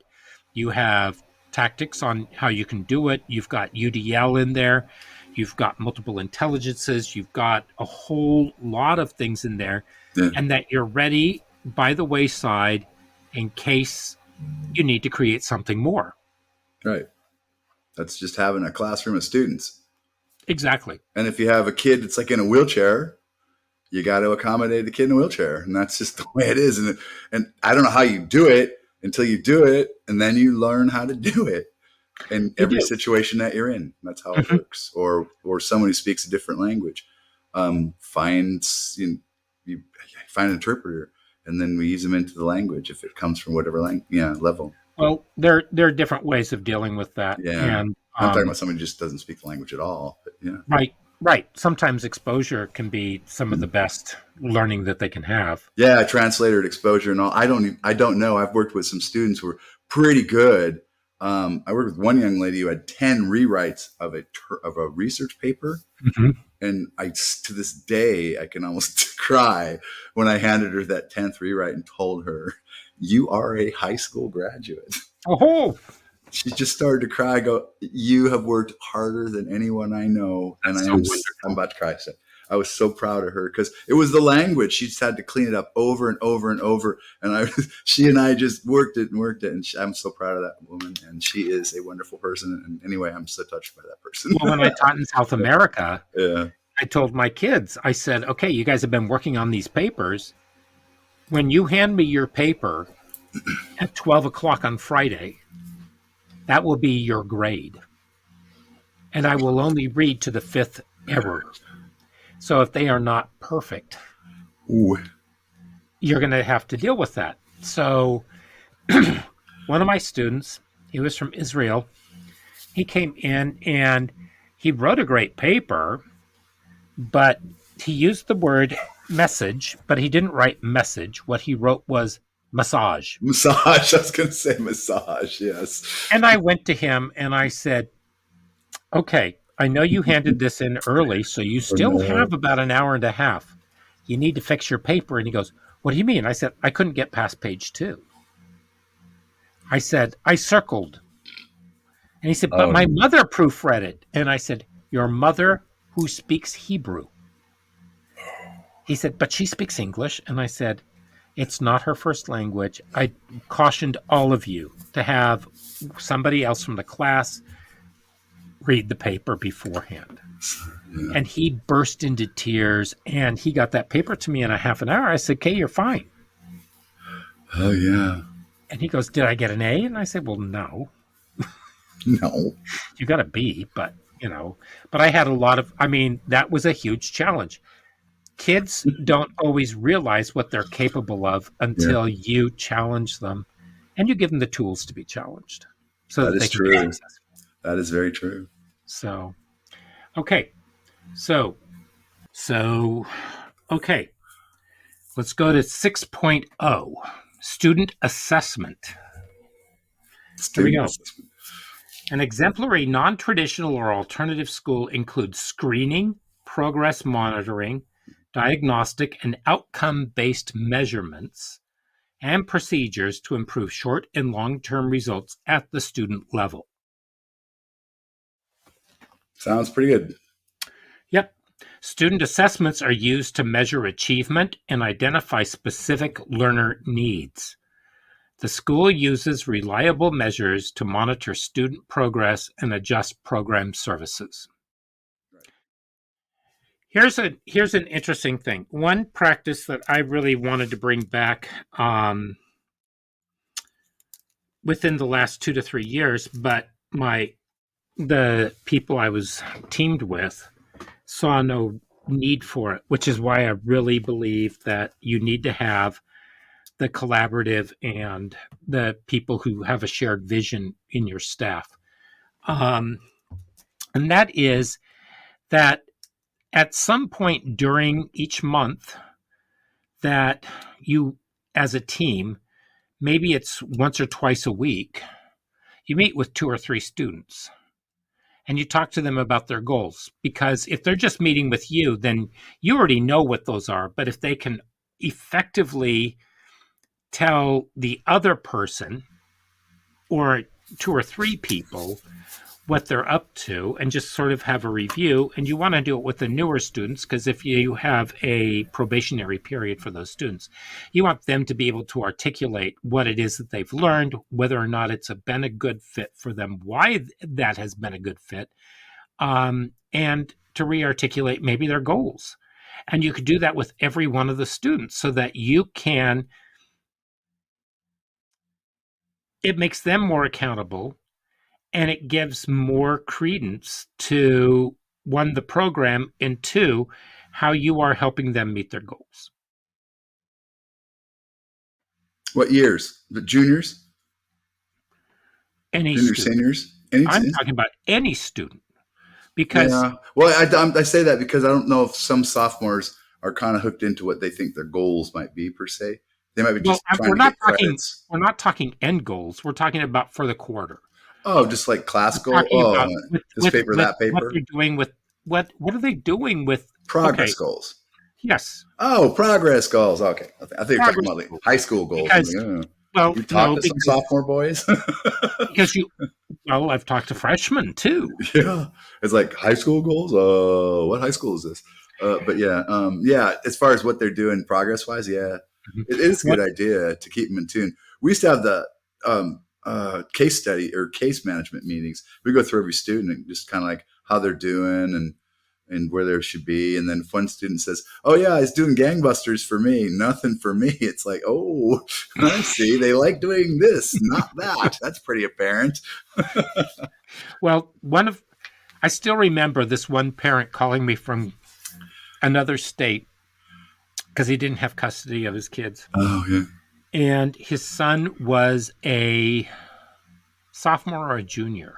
You have tactics on how you can do it. You've got UDL in there. You've got multiple intelligences. You've got a whole lot of things in there, Yeah. and that you're ready by the wayside in case you need to create something more. Right. That's just having a classroom of students. Exactly. And if you have a kid that's like in a wheelchair, you got to accommodate the kid in a wheelchair, and that's just the way it is. And I don't know how you do it until you do it, and then you learn how to do it in You every do. situation that you're in. That's how it Mhm. works. Or someone who speaks a different language finds you find an interpreter, and then we use them into the language if it comes from whatever level. Well, there are different ways of dealing with that, Yeah, and I'm talking about somebody who just doesn't speak the language at all. But yeah, right. Sometimes exposure can be some of the best learning that they can have. yeah, translator exposure and all. I don't know. I've worked with some students who are pretty good. I worked with one young lady who had 10 rewrites of a research paper. Mhm. And to this day, I can almost cry when I handed her that 10th rewrite and told her, "You are a high school graduate." Oh, She just started to cry. I go, "You have worked harder than anyone I know," and that's so I'm wonderful. about to cry. So I was so proud of her because it was the language. She just had to clean it up over and over and over. And she and I just worked it. And I'm so proud of that woman. And she is a wonderful person. And anyway, I'm so touched by that person. Well, when I taught in South America, Yeah. I told my kids, I said, okay, you guys have been working on these papers. When you hand me your paper at 12 o'clock on Friday, that will be your grade. And I will only read to the 5th error. So if they are not perfect, Ooh. you're going to have to deal with that. So one of my students, he was from Israel. He came in and he wrote a great paper, but he used the word message, but he didn't write message. What he wrote was massage. Massage. I was going to say massage. Yes. And I went to him and I said, okay, I know you handed this in early, so you Oh, still no. have about an hour and a half. You need to fix your paper. And he goes, what do you mean? I said, I couldn't get past page 2. I said, I circled. And he said, but Oh, my mother proofread it. And I said, your mother who speaks Hebrew. He said, but she speaks English. And I said, it's not her first language. I cautioned all of you to have somebody else from the class read the paper beforehand. yeah. And he burst into tears and he got that paper to me in a half an hour. I said, okay, you're fine. Oh, yeah. And he goes, did I get an A? And I said, well, no, No. you got a B, but but I had that was a huge challenge. Kids don't always realize what they're capable of Yeah. until you challenge them and you give them the tools to be challenged so That that is they can be true. successful. That is very true. So, okay. So, okay. Let's go to 6.0, student assessment. Here we Student go. assessment. An exemplary non-traditional or alternative school includes screening, progress monitoring, diagnostic and outcome-based measurements, and procedures to improve short and long-term results at the student level. Sounds pretty good. Yep. Student assessments are used to measure achievement and identify specific learner needs. The school uses reliable measures to monitor student progress and adjust program services. Here's an interesting thing. One practice that I really wanted to bring back within the last 2 to 3 years, but the people I was teamed with saw no need for it, which is why I really believe that you need to have the collaborative and the people who have a shared vision in your staff. And that is that at some point during each month that you, as a team, maybe it's once or twice a week, you meet with 2 or 3 students and you talk to them about their goals. Because if they're just meeting with you, then you already know what those are. But if they can effectively tell the other person or 2 or 3 people what they're up to and just sort of have a review, and you want to do it with the newer students, because if you have a probationary period for those students, you want them to be able to articulate what it is that they've learned, whether or not it's been a good fit for them, why that has been a good fit, and to re-articulate maybe their goals. And you could do that with every one of the students so that it makes them more accountable, and it gives more credence to, one, the program, and two, how you are helping them meet their goals. What years? The juniors? Any Junior, student. seniors? I'm talking about any student. Because yeah. Well, I say that because I don't know if some sophomores are kind of hooked into what they think their goals might be per se. They might be just trying to get credits. We're not talking end goals. We're talking about for the quarter. Oh, just like class goal. Oh, this paper, that paper. What they're doing with what are they doing with progress goals? Yes. Oh, progress goals. Okay, I think you're talking about like high school goals. Because, well, you talked to some sophomore boys. Because I've talked to freshmen too. Yeah, it's like high school goals. What high school is this? But yeah. As far as what they're doing progress wise, yeah, it is a good idea to keep them in tune. We used to have the case study or case management meetings. We go through every student and just kind of like how they're doing and where there should be. And then if one student says, oh yeah, I was doing gangbusters for me, nothing for me. It's like, oh, I see. They like doing this, not that. That's pretty apparent. Well, I still remember this one parent calling me from another state because he didn't have custody of his kids. Oh, yeah. And his son was a sophomore or a junior.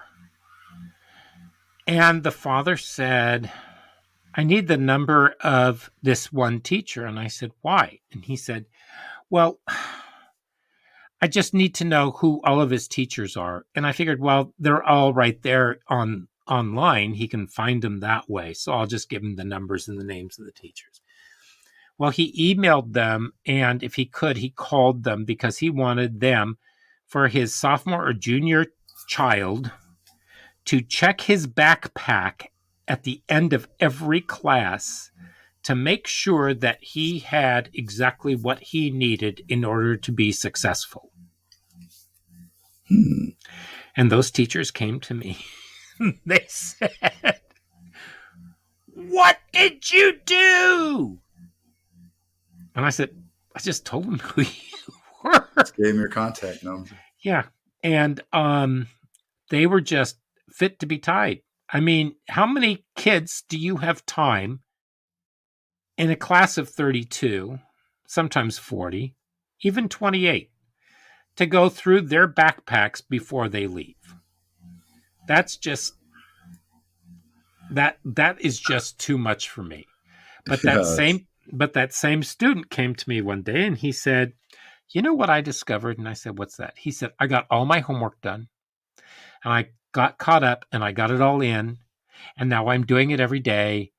And the father said, I need the number of this one teacher. And I said, why? And he said, well, I just need to know who all of his teachers are. And I figured, well, they're all right there online. He can find them that way. So I'll just give him the numbers and the names of the teachers. Well, he emailed them, and if he could, he called them because he wanted them for his sophomore or junior child to check his backpack at the end of every class to make sure that he had exactly what he needed in order to be successful. And those teachers came to me. They said, what did you do? And I said, I just told them who you were. Just gave him your contact number. Yeah. And they were just fit to be tied. I mean, how many kids do you have time in a class of 32, sometimes 40, even 28, to go through their backpacks before they leave? That's just, that is just too much for me. But that same student came to me one day and he said, you know what I discovered? And I said, what's that? He said, I got all my homework done and I got caught up and I got it all in. And now I'm doing it every day.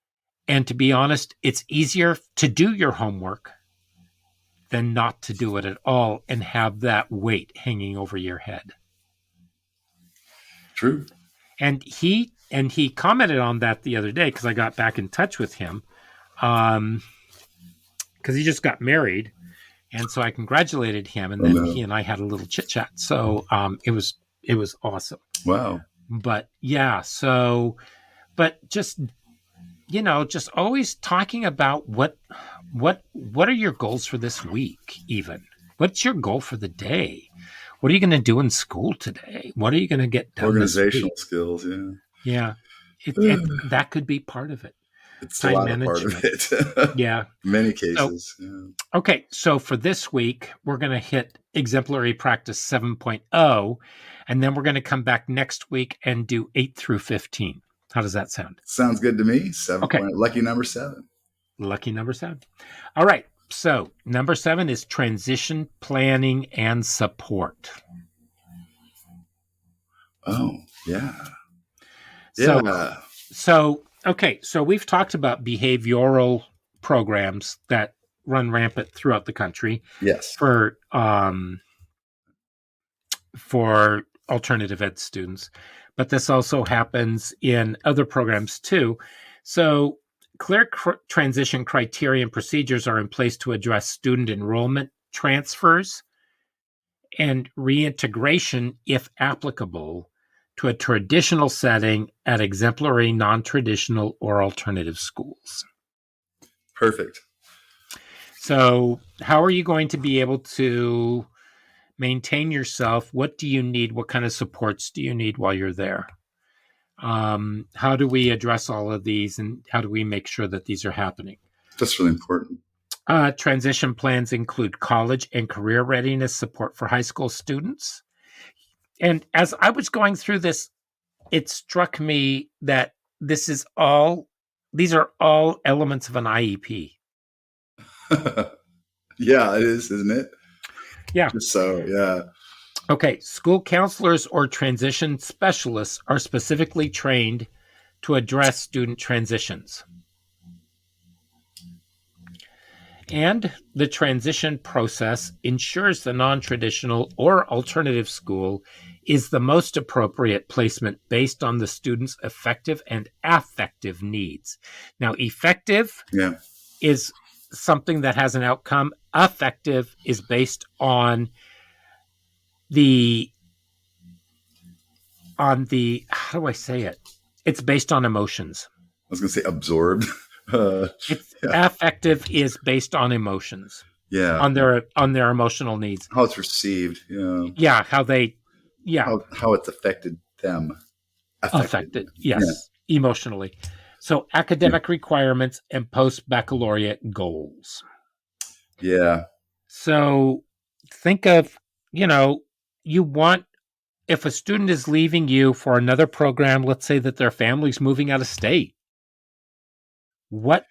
And to be honest, it's easier to do your homework than not to do it at all and have that weight hanging over your head. True. And he commented on that the other day because I got back in touch with him because he just got married, and so I congratulated him, and then he and I had a little chit chat. So it was awesome. Wow. But yeah, but just just always talking about what are your goals for this week, even what's your goal for the day. What are you going to do in school today? What are you going to get done? Organizational skills, yeah. That could be part of it. It's time a lot management. of part of it. Yeah. In many cases. Okay, so for this week, we're going to hit Exemplary Practice 7.0, and then we're going to come back next week and do 8 through 15. How does that sound? Sounds good to me. 7. Okay. Lucky number 7. Lucky number 7. All right. So number 7 is transition planning and support. Oh, yeah. So we've talked about behavioral programs that run rampant throughout the country. Yes. For alternative ed students, but this also happens in other programs too. So clear transition criteria and procedures are in place to address student enrollment transfers and reintegration, if applicable, to a traditional setting at exemplary, non-traditional, or alternative schools. Perfect. So how are you going to be able to maintain yourself? What do you need? What kind of supports do you need while you're there? How do we address all of these, and how do we make sure that these are happening? That's really important. Transition plans include college and career readiness support for high school students. And as I was going through this, it struck me that these are all elements of an IEP. Yeah, it is, isn't it? Yeah. So, yeah. Okay. School counselors or transition specialists are specifically trained to address student transitions. And the transition process ensures the non-traditional or alternative school is the most appropriate placement based on the student's effective and affective needs. Now, effective is something that has an outcome. Affective is based on the how do I say it? It's based on emotions. I was going to say absorbed. Affective is based on emotions. Yeah. On their emotional needs. How it's received. Yeah. Yeah. How it's affected them. Affected. Yes. Yeah. Emotionally. So academic requirements and post-baccalaureate goals. Yeah. So think of, if a student is leaving you for another program, let's say that their family's moving out of state. What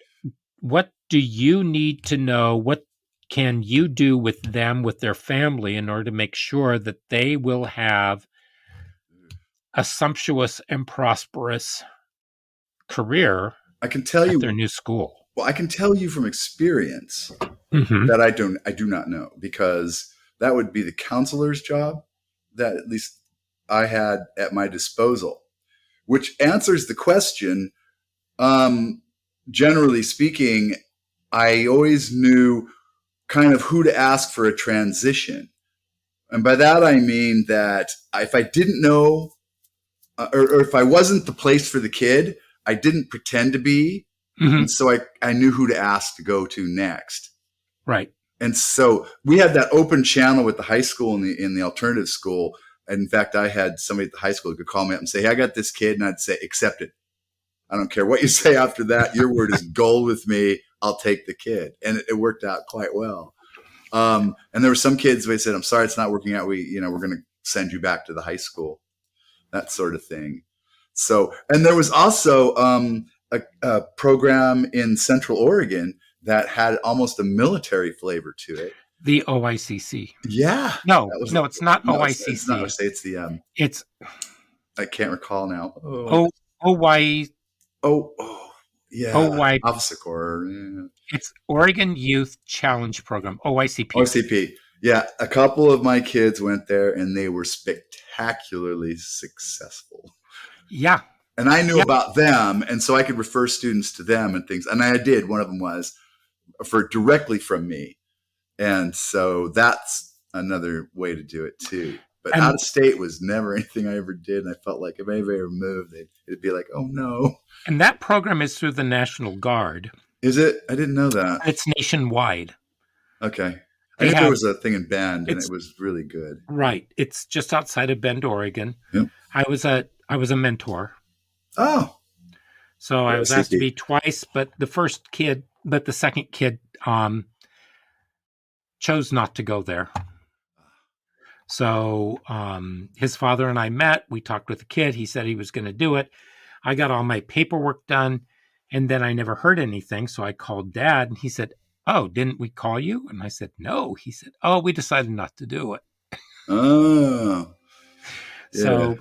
do you need to know? What can you do with them, with their family, in order to make sure that they will have a sumptuous and prosperous career at their new school? Well, I can tell you from experience that I do not know, because that would be the counselor's job that at least I had at my disposal, which answers the question. Generally speaking, I always knew kind of who to ask for a transition. And by that, I mean that if I didn't know, or if I wasn't the place for the kid, I didn't pretend to be. And so I knew who to ask to go to next. Right. And so we had that open channel with the high school and in the alternative school. And in fact, I had somebody at the high school who could call me up and say, "Hey, I got this kid." And I'd say, "Accept it. I don't care what you say after that. Your word is gold with me. I'll take the kid." And it worked out quite well. And there were some kids who said, "I'm sorry, it's not working out. We're going to send you back to the high school," that sort of thing. So, and there was also a program in Central Oregon that had almost a military flavor to it. The OICC. Yeah. No, it's not OICC. It's not. It's the. I can't recall now. OY, Yeah, OY, Officer Corps. Yeah. it's Oregon Youth Challenge Program, OICP. OCP. Yeah, a couple of my kids went there, and they were spectacularly successful. Yeah. And I knew Yeah. about them, and so I could refer students to them and things. And I did. One of them was directly from me. And so that's another way to do it too. But out of state was never anything I ever did. And I felt like if anybody ever moved, it'd be like, oh no. And that program is through the National Guard. Is it? I didn't know that. It's nationwide. Okay. I knew there was a thing in Bend, and it was really good. Right. It's just outside of Bend, Oregon. Yep. I was a mentor. Oh. So I was asked to be twice, but the second kid chose not to go there. So his father and I met. We talked with the kid. He said he was going to do it. I got all my paperwork done, and then I never heard anything. So I called Dad, and he said, "Oh, didn't we call you?" And I said, "No." He said, "Oh, we decided not to do it." Oh. Yeah. So,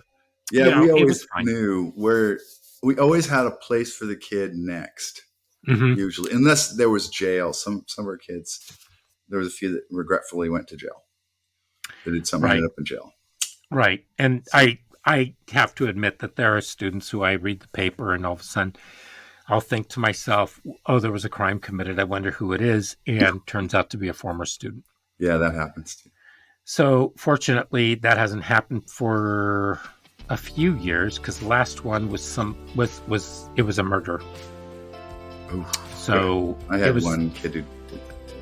we always knew where we always had a place for the kid next, usually, unless there was jail. Some of our kids, there was a few that regretfully went to jail. They did something, ended up in jail. Right. And so, I have to admit that there are students who I read the paper and all of a sudden I'll think to myself, oh, there was a crime committed. I wonder who it is. And turns out to be a former student. Yeah, that happens too. So fortunately, that hasn't happened for a few years because the last one was a murder. Ooh, so I had one kid who did that too.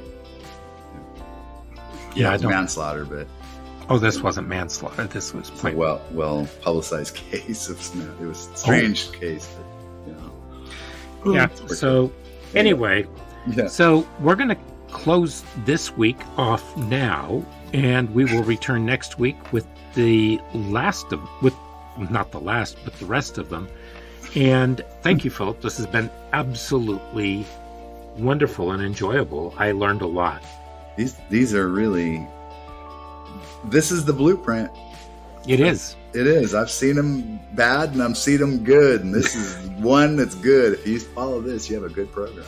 Yeah, it was manslaughter, but this wasn't manslaughter. This was a well publicized case. It was a strange case, but yeah. So anyway, so we're going to close this week off now, and we will return next week with the rest of them. And thank you, Philip. This has been absolutely wonderful and enjoyable. I learned a lot. These are really. This is the blueprint. It is. It is. I've seen them bad and I've seen them good, and this is one that's good. If you follow this, you have a good program.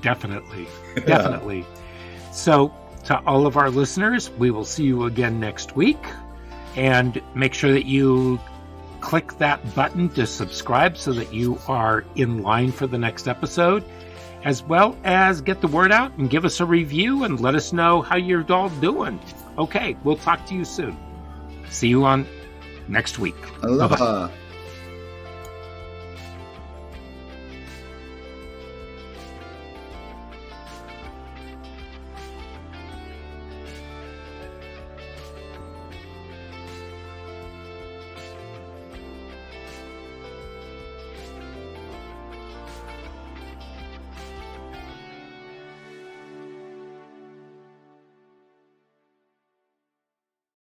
Definitely. So, to all of our listeners, we will see you again next week, and make sure that you click that button to subscribe so that you are in line for the next episode, as well as get the word out and give us a review and let us know how you're all doing. Okay, we'll talk to you soon. See you on next week. Aloha. Bye-bye.